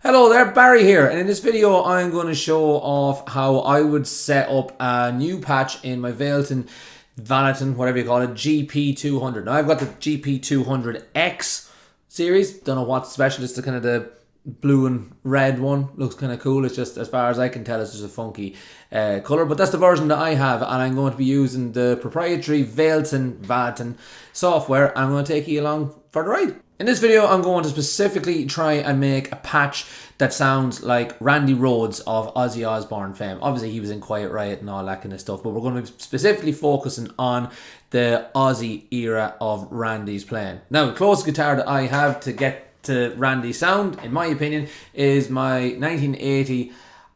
Hello there, Barry here, and in this video I'm going to show off how I would set up a new patch in my Valeton, whatever you call it, GP200. Now I've got the GP200X series, don't know what's special, it's the kind of the blue and red one, looks kind of cool. It's just, as far as I can tell, it's just a funky colour, but that's the version that I have, and I'm going to be using the proprietary Valeton software, and I'm going to take you along for the ride. In this video, I'm going to specifically try and make a patch that sounds like Randy Rhoads of Ozzy Osbourne fame. Obviously, he was in Quiet Riot and all that kind of stuff, but we're going to be specifically focusing on the Ozzy era of Randy's playing. Now, the closest guitar that I have to get to Randy's sound, in my opinion, is my 1980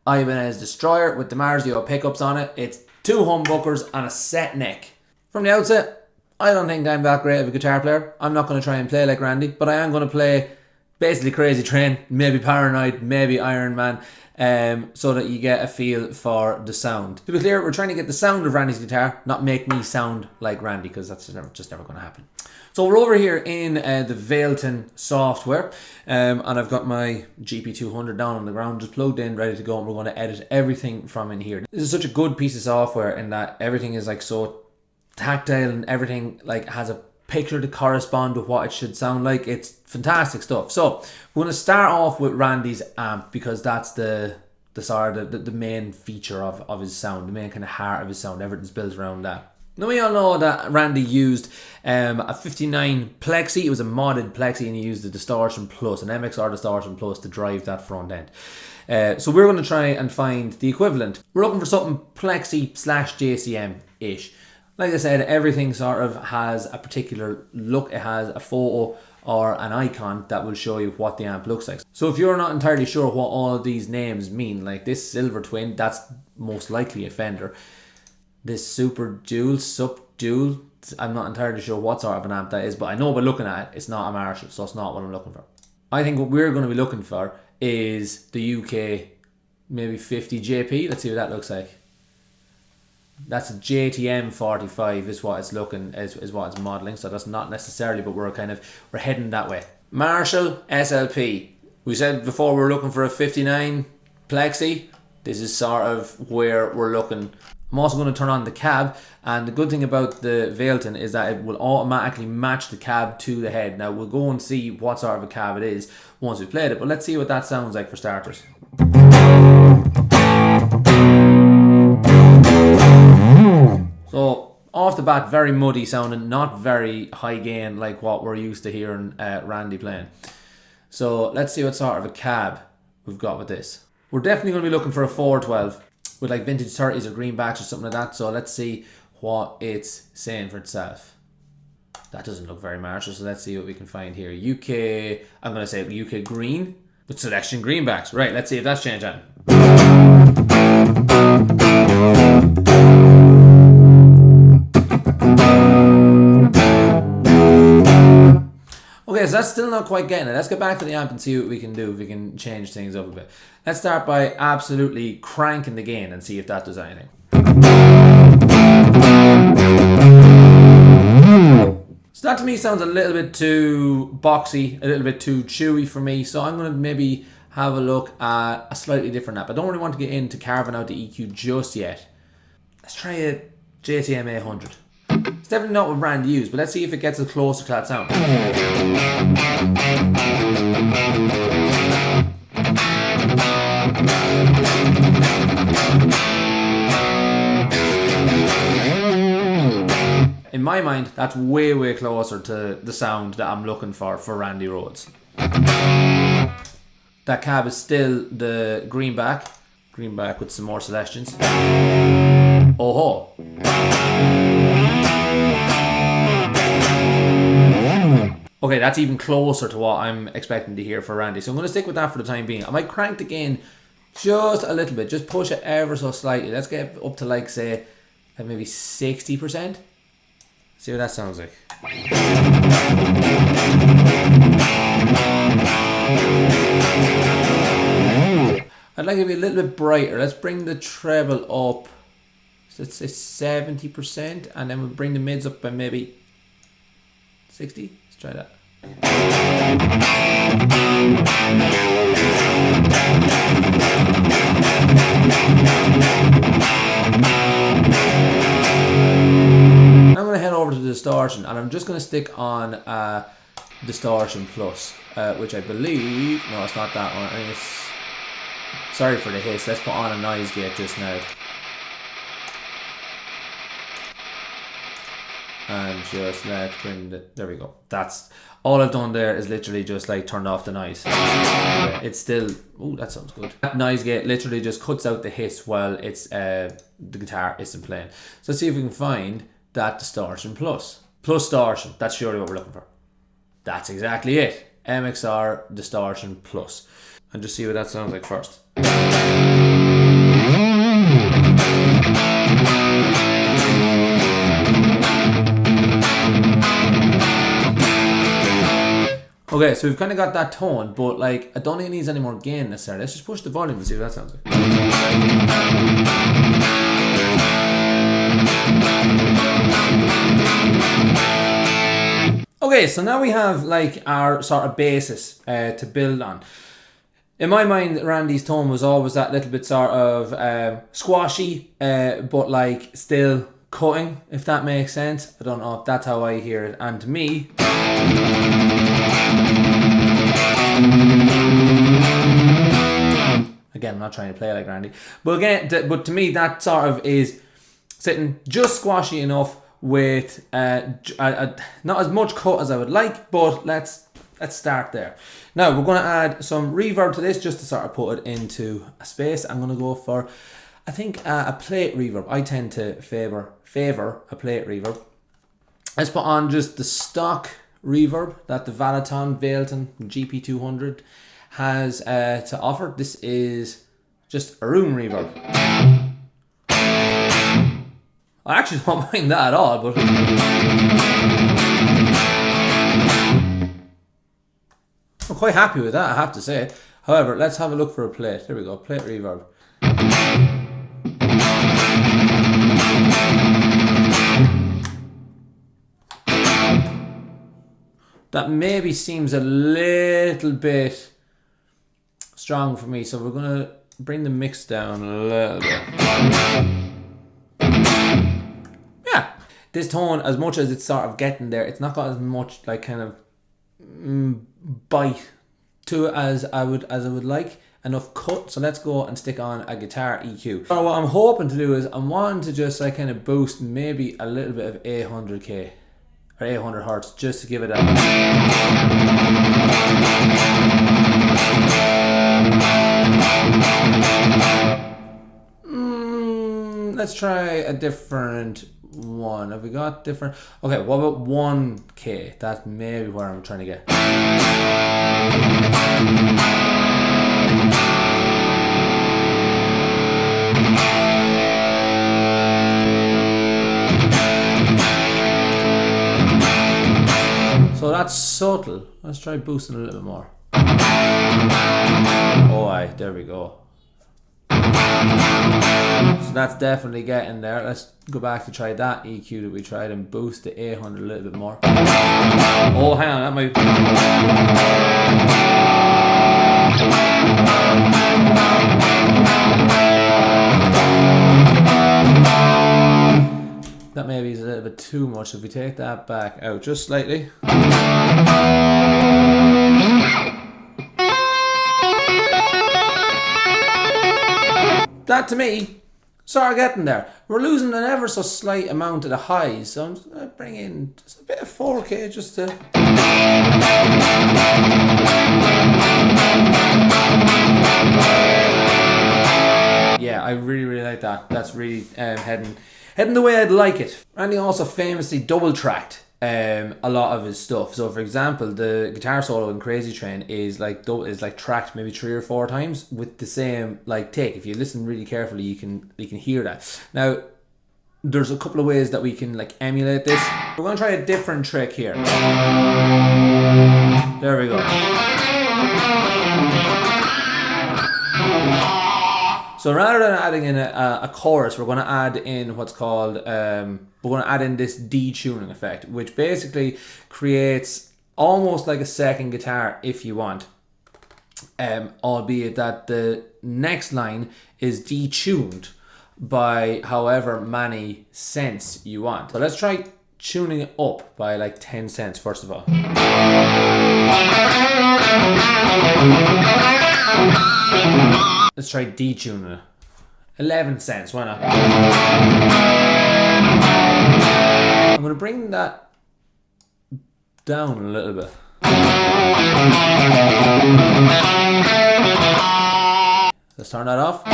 Ibanez Destroyer with the Marzio pickups on it. It's two humbuckers and a set neck. From the outset, I don't think I'm that great of a guitar player. I'm not going to try and play like Randy, but I am going to play basically Crazy Train, maybe Paranoid, maybe Iron Man, so that you get a feel for the sound. To be clear, we're trying to get the sound of Randy's guitar, not make me sound like Randy, because that's just never going to happen. So we're over here in the Valeton software, and I've got my GP200 down on the ground, just plugged in, ready to go, and we're going to edit everything from in here. This is such a good piece of software in that everything is like so tactile and everything like has a picture to correspond with what it should sound like. It's fantastic stuff. So we're going to start off with Randy's amp, because that's the main feature of his sound, the main kind of heart of his sound. Everything's built around that. Now we all know that Randy used a 59 Plexi. It was a modded Plexi, and he used a Distortion Plus, an MXR Distortion Plus, to drive that front end. So we're going to try and find the equivalent. We're looking for something Plexi / JCM-ish. Like I said, everything sort of has a particular look. It has a photo or an icon that will show you what the amp looks like. So if you're not entirely sure what all of these names mean, like this Silver Twin, that's most likely a Fender. This Super Dual, I'm not entirely sure what sort of an amp that is, but I know by looking at it, it's not a Marshall, so it's not what I'm looking for. I think what we're going to be looking for is the UK maybe 50 JP. Let's see what that looks like. That's a JTM 45 is what it's looking, is what it's modelling, so that's not necessarily, but we're heading that way. Marshall SLP. We said before we were looking for a 59 Plexi. This is sort of where we're looking. I'm also going to turn on the cab, and the good thing about the Valeton is that it will automatically match the cab to the head. Now we'll go and see what sort of a cab it is once we've played it, but let's see what that sounds like for starters. So off the bat, very muddy sounding, not very high gain like what we're used to hearing Randy playing. So let's see what sort of a cab we've got with this. We're definitely going to be looking for a 412 with like vintage 30s or greenbacks or something like that. So let's see what it's saying for itself. That doesn't look very Marshall, so let's see what we can find here. UK, I'm going to say UK green with selection greenbacks. Right, let's see if that's changed that. Okay, so that's still not quite getting it. Let's get back to the amp and see what we can do, if we can change things up a bit. Let's start by absolutely cranking the gain and see if that does anything. So that to me sounds a little bit too boxy, a little bit too chewy for me, so I'm going to maybe have a look at a slightly different amp. I don't really want to get into carving out the EQ just yet. Let's try a JTM 800. It's definitely not what Randy used, but let's see if it gets us closer to that sound. In my mind, that's way closer to the sound that I'm looking for Randy Rhoads. That cab is still the greenback with some more Celestians. Oh-ho! Okay, that's even closer to what I'm expecting to hear for Randy, so I'm going to stick with that for the time being. I might crank the gain just a little bit, just push it ever so slightly. Let's get up to like, say, maybe 60%. See what that sounds like. I'd like it to be a little bit brighter. Let's bring the treble up. So let's say 70%, and then we'll bring the mids up by maybe 60. Let's try that. distortion, and I'm just going to stick on distortion plus, which I believe, no, it's not that one. I think it's, sorry for the hiss, let's put on a noise gate just now. And just let's bring the, there we go. That's all I've done there, is literally just like turned off the noise. It's still, oh, that sounds good. That noise gate literally just cuts out the hiss while it's the guitar isn't playing. So let's see if we can find that distortion plus. Plus distortion, that's surely what we're looking for. That's exactly it. MXR distortion plus. And just see what that sounds like first. Okay, so we've kind of got that tone, but like, I don't think it needs any more gain necessarily. Let's just push the volume and see what that sounds like. Okay, so now we have like our sort of basis to build on. In my mind, Randy's tone was always that little bit sort of squashy, but like still cutting, if that makes sense. I don't know if that's how I hear it. And to me, again, I'm not trying to play like Randy, but again, but to me that sort of is sitting just squashy enough with not as much cut as I would like, but let's start there. Now we're going to add some reverb to this just to sort of put it into a space. I'm going to go for, I think, a plate reverb. I tend to favor a plate reverb. Let's put on just the stock reverb that the Valeton GP200 has to offer. This is just a room reverb. I actually don't mind that at all, but I'm quite happy with that, I have to say. However, let's have a look for a plate. There we go, plate reverb. That maybe seems a little bit strong for me, so we're going to bring the mix down a little bit. Yeah, this tone, as much as it's sort of getting there, it's not got as much like kind of bite to it as I would like. Enough cut, so let's go and stick on a guitar EQ. So what I'm hoping to do is I'm wanting to just like kind of boost maybe a little bit of 800k or 800 hertz just to give it a let's try a different one. Have we got different? Okay, what about 1k? That's maybe where I'm trying to get. So that's subtle. Let's try boosting a little bit more. Oh, aye, there we go. So that's definitely getting there. Let's go back to try that EQ that we tried and boost the 800 a little bit more. Oh, hang on, that might... That maybe is a little bit too much. If we take that back out just slightly. That to me, sort of getting there. We're losing an ever so slight amount of the highs, so I'm just going to bring in just a bit of 4K just to... Yeah, I really like that. That's really heading the way I'd like it. Randy also famously double tracked a lot of his stuff. So for example, the guitar solo in Crazy Train is like tracked maybe 3 or 4 times with the same like take. If you listen really carefully, you can hear that. Now there's a couple of ways that we can like emulate this. We're going to try a different trick here. There we go. So rather than adding in a chorus, we're going to add in what's called, we're going to add in this detuning effect, which basically creates almost like a second guitar if you want, albeit that the next line is detuned by however many cents you want. So let's try tuning it up by like 10 cents first of all. Let's try detuning it. 11 cents, why not? I'm going to bring that down a little bit. Let's turn that off.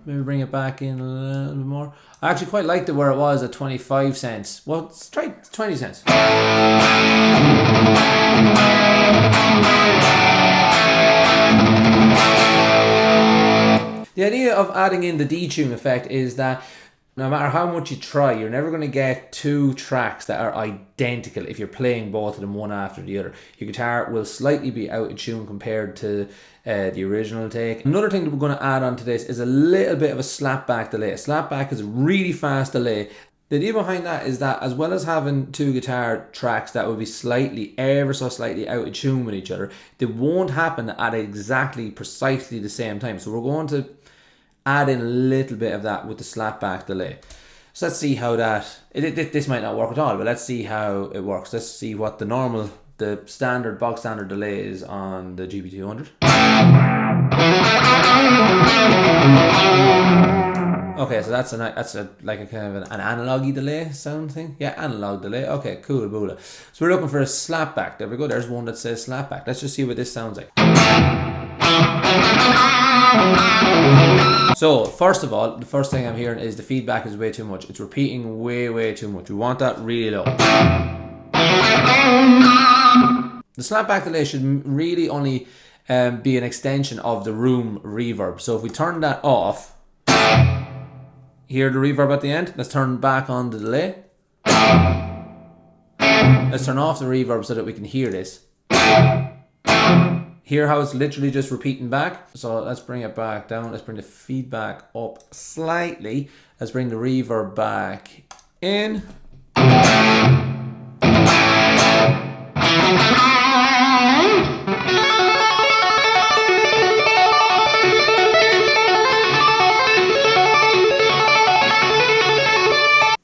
Maybe bring it back in a little bit more. I actually quite liked it where it was at 25 cents. Well, let's try 20 cents. The idea of adding in the detune effect is that no matter how much you try, you're never going to get two tracks that are identical if you're playing both of them one after the other. Your guitar will slightly be out of tune compared to the original take. Another thing that we're going to add onto this is a little bit of a slapback delay. A slapback is a really fast delay. The idea behind that is that as well as having two guitar tracks that will be slightly, ever so slightly out of tune with each other, they won't happen at exactly precisely the same time. So we're going to add in a little bit of that with the slapback delay. So let's see how that, this might not work at all, but let's see how it works. Let's see what the normal, the standard, bog standard delay is on the GP200. Okay, so that's like a kind of an analog-y delay sound thing. Yeah, analog delay. Okay, cool, boola. So we're looking for a slapback. There we go. There's one that says slapback. Let's just see what this sounds like. So first of all, the first thing I'm hearing is the feedback is way too much. It's repeating way too much. We want that really low. The slapback delay should really only be an extension of the room reverb. So if we turn that off, hear the reverb at the end. Let's turn back on the delay. Let's turn off the reverb so that we can hear this. Hear how it's literally just repeating back. So let's bring it back down. Let's bring the feedback up slightly. Let's bring the reverb back in.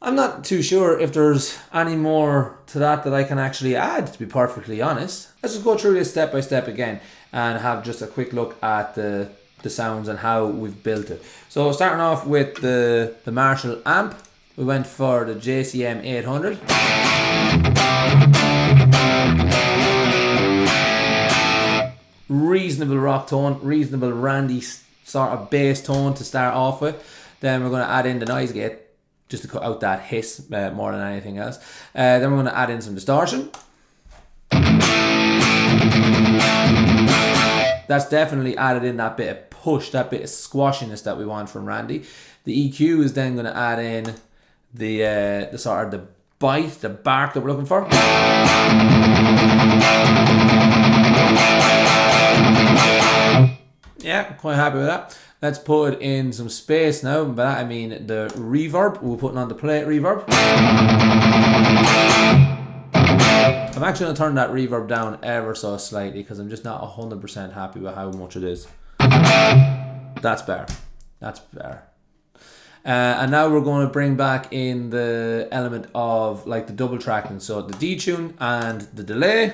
I'm not too sure if there's any more to that I can actually add, to be perfectly honest. Let's just go through this step by step again and have just a quick look at the sounds and how we've built it. So starting off with the Marshall amp, we went for the JCM 800. Reasonable rock tone, reasonable Randy sort of bass tone to start off with. Then we're going to add in the noise gate, just to cut out that hiss more than anything else. Then we're going to add in some distortion. That's definitely added in that bit of push, that bit of squashiness that we want from Randy. The EQ is then going to add in the sort of the bite, the bark that we're looking for. Yeah, quite happy with that. Let's put in some space now. By that I mean the reverb. We're putting on the plate reverb. I'm actually going to turn that reverb down ever so slightly because I'm just not 100% happy with how much it is. That's better. That's better. And now we're going to bring back in the element of like the double tracking. So the detune and the delay.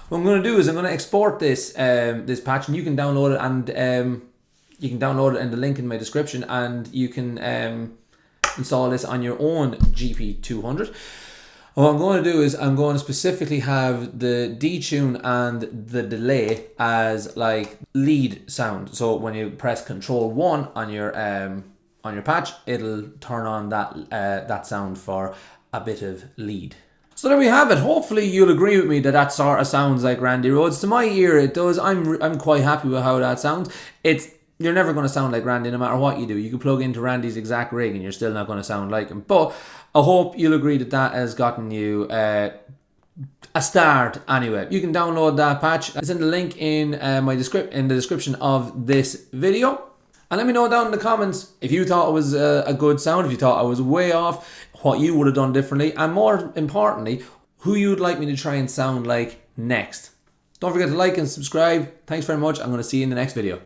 What I'm going to do is I'm going to export this this patch, and you can download it, and you can download it in the link in my description, and you can install this on your own GP200. What I'm going to do is I'm going to specifically have the detune and the delay as like lead sound. So when you press Control 1 on your patch, it'll turn on that that sound for a bit of lead. So there we have it. Hopefully you'll agree with me that that sort of sounds like Randy Rhoads. To my ear it does. I'm quite happy with how that sounds. You're never going to sound like Randy no matter what you do. You can plug into Randy's exact rig and you're still not going to sound like him. But I hope you'll agree that that has gotten you a start anyway. You can download that patch. It's in the link in the description of this video. And let me know down in the comments if you thought it was a good sound, if you thought I was way off, what you would have done differently, and more importantly, who you would like me to try and sound like next. Don't forget to like and subscribe. Thanks very much. I'm going to see you in the next video.